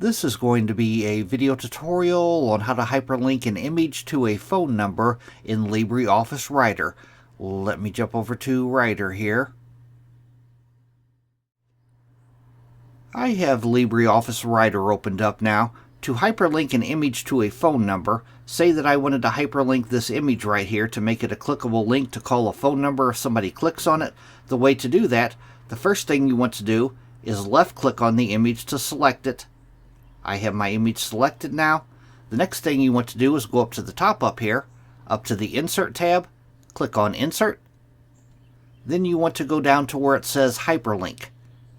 This is going to be a video tutorial on how to hyperlink an image to a phone number in LibreOffice Writer. Let me jump over to Writer here. I have LibreOffice Writer opened up now. To hyperlink an image to a phone number, say that I wanted to hyperlink this image right here to make it a clickable link to call a phone number if somebody clicks on it. The way to do that, the first thing you want to do is left click on the image to select it. I have my image selected now. The next thing you want to do is go up to the top up here, up to the Insert tab, click on Insert. Then you want to go down to where it says Hyperlink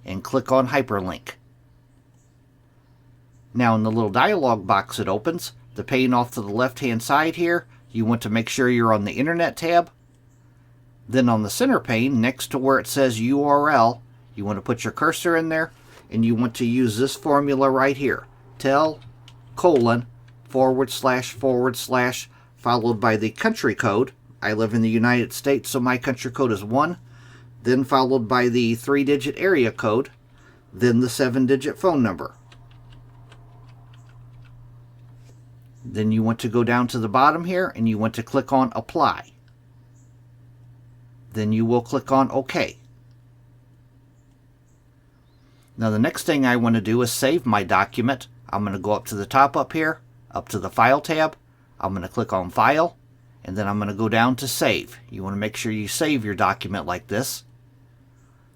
and click on Hyperlink. Now in the little dialog box that opens, the pane off to the left hand side here, you want to make sure you're on the Internet tab. Then on the center pane, next to where it says URL, you want to put your cursor in there and you want to use this formula right here. Tell : // followed by the country code. I live in the United States, so my country code is 1. Then followed by the 3-digit area code. Then the 7-digit phone number. Then you want to go down to the bottom here and you want to click on Apply. Then you will click on OK. Now the next thing I want to do is save my document. I'm going to go up to the top up here, up to the File tab. I'm going to click on File, and then I'm going to go down to Save. You want to make sure you save your document like this.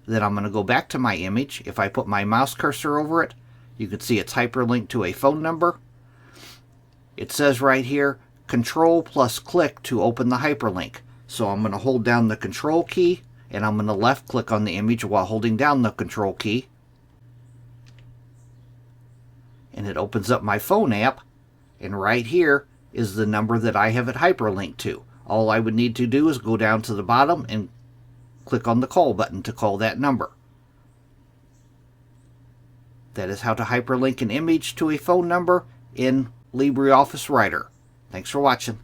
Then I'm going to go back to my image. If I put my mouse cursor over it, you can see it's hyperlinked to a phone number. It says right here, Control plus click to open the hyperlink. So I'm going to hold down the Control key, and I'm going to left click on the image while holding down the Control key. And it opens up my phone app, and right here is the number that I have it hyperlinked to. All I would need to do is go down to the bottom and click on the call button to call that number. That is how to hyperlink an image to a phone number in LibreOffice Writer. Thanks for watching.